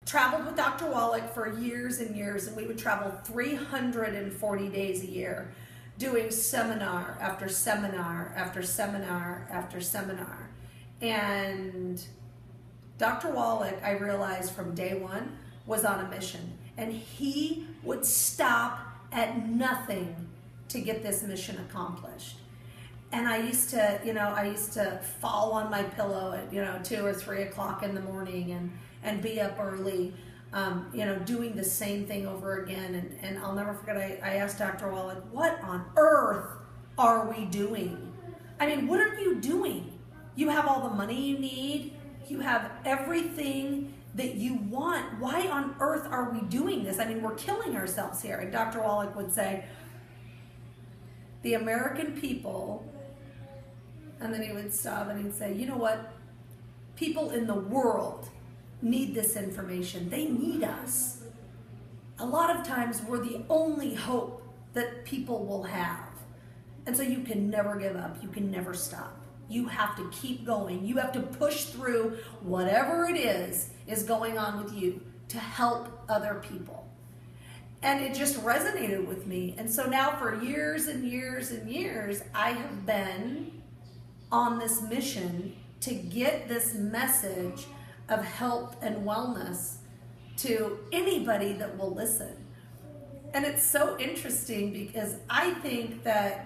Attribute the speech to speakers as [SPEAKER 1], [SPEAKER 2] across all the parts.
[SPEAKER 1] traveled with Dr. Wallach for years and years, and we would travel 340 days a year, doing seminar after seminar after seminar after seminar. And Dr. Wallach, I realized from day one, was on a mission. And he would stop at nothing to get this mission accomplished. And I used to fall on my pillow at 2 or 3 o'clock in the morning and be up early, doing the same thing over again. And I'll never forget, I asked Dr. Wallach, what on earth are we doing? I mean, what are you doing? You have all the money you need. You have everything that you want. Why on earth are we doing this? I mean, we're killing ourselves here. And Dr. Wallach would say, the American people, and then he would stop and he'd say, you know what? People in the world need this information. They need us. A lot of times we're the only hope that people will have. And so you can never give up. You can never stop. You have to keep going. You have to push through whatever it is going on with you to help other people. And it just resonated with me. And so now for years and years and years, I have been on this mission to get this message of health and wellness to anybody that will listen. And it's so interesting because I think that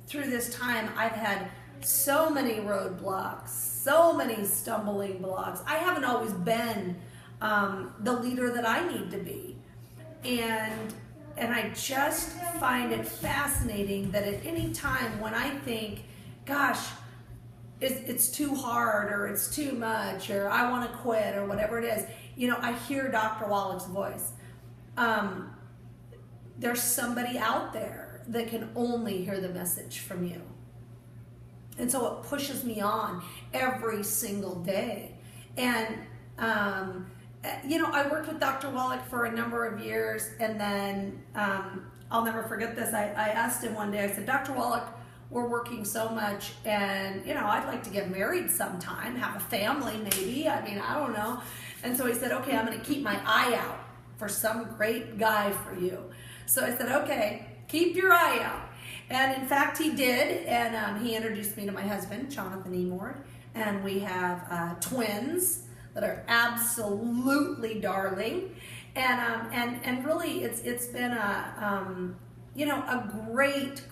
[SPEAKER 1] through this time I've had so many roadblocks, so many stumbling blocks. I haven't always been the leader that I need to be. And I just find it fascinating that at any time when I think, gosh, it's too hard or it's too much or I want to quit or whatever it is, I hear Dr. Wallach's voice. There's somebody out there that can only hear the message from you. And so it pushes me on every single day. And, I worked with Dr. Wallach for a number of years, and then I'll never forget this. I asked him one day, I said, Dr. Wallach, we're working so much, and, I'd like to get married sometime, have a family maybe. I mean, I don't know. And so he said, okay, I'm going to keep my eye out for some great guy for you. So I said, okay, keep your eye out. And in fact, he did, and he introduced me to my husband, Jonathan Emord, and we have twins that are absolutely darling, and really, it's been a great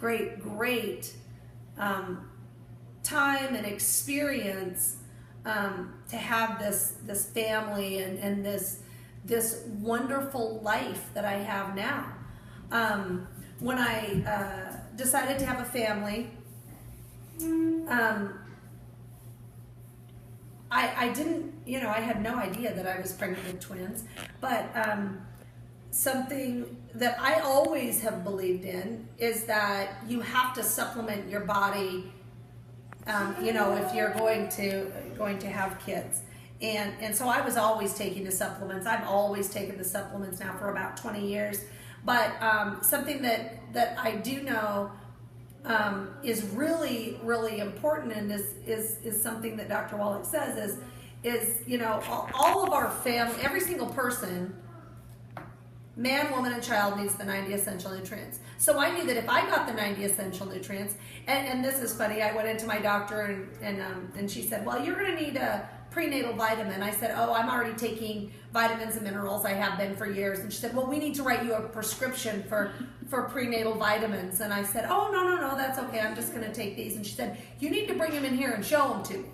[SPEAKER 1] time and experience to have this family and this wonderful life that I have now. When I decided to have a family, I didn't, I had no idea that I was pregnant with twins, but something that I always have believed in is that you have to supplement your body, if you're going to have kids. And so I was always taking the supplements. I've always taken the supplements now for about 20 years. But something that I do know is really, really important, and is something that Dr. Wallach says is all of our family, every single person, man, woman, and child needs the 90 essential nutrients. So I knew that if I got the 90 essential nutrients, and this is funny, I went into my doctor and she said, well, you're going to need a prenatal vitamin. I said, oh, I'm already taking vitamins and minerals. I have been for years. And she said, well, we need to write you a prescription for prenatal vitamins. And I said, oh, no, that's okay. I'm just going to take these. And she said, you need to bring them in here and show them to me.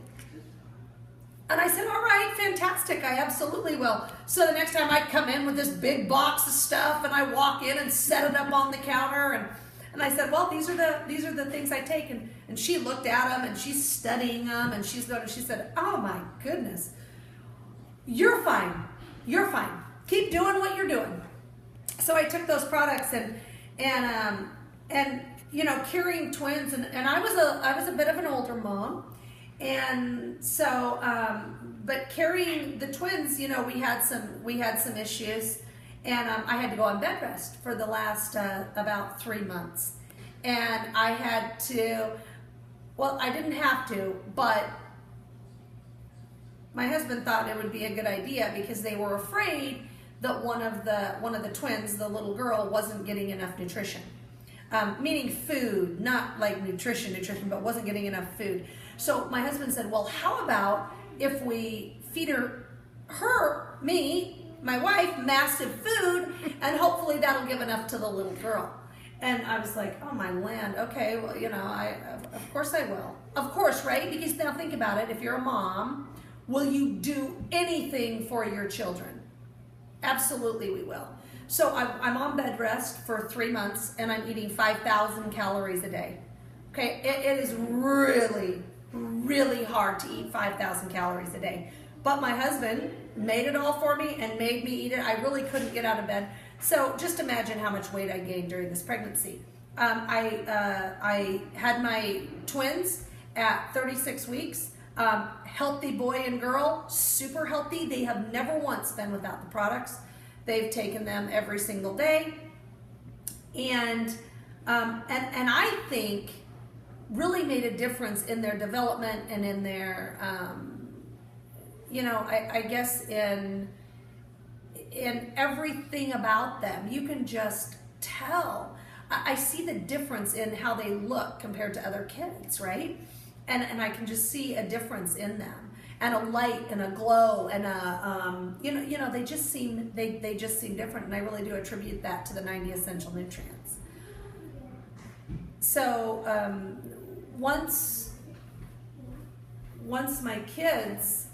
[SPEAKER 1] And I said, all right, fantastic. I absolutely will. So the next time I come in with this big box of stuff and I walk in and set it up on the counter and I said, well, these are the things I take. And she looked at them and she's studying them and she said, oh my goodness, you're fine. You're fine. Keep doing what you're doing. So I took those products and carrying twins and I was a bit of an older mom. And so, but carrying the twins, we had some issues, and I had to go on bed rest for the last about 3 months, and I had to. Well, I didn't have to, but my husband thought it would be a good idea because they were afraid that one of the twins, the little girl, wasn't getting enough nutrition. Meaning food, not like nutrition, but wasn't getting enough food. So my husband said, well, how about if we feed me, my wife, massive food, and hopefully that'll give enough to the little girl. And I was like, oh my land, okay, well, of course I will. Of course, right? Because now think about it, if you're a mom, will you do anything for your children? Absolutely we will. So I'm on bed rest for 3 months and I'm eating 5,000 calories a day. Okay, it is really, really hard to eat 5,000 calories a day. But my husband made it all for me and made me eat it. I really couldn't get out of bed. So just imagine how much weight I gained during this pregnancy. I had my twins at 36 weeks. Healthy boy and girl, super healthy. They have never once been without the products. They've taken them every single day. And I think really made a difference in their development and in their, I guess in everything about them. You can just tell. I see the difference in how they look compared to other kids, right? And I can just see a difference in them, and a light and a glow and a they just seem different, and I really do attribute that to the 90 essential nutrients. So once my kids,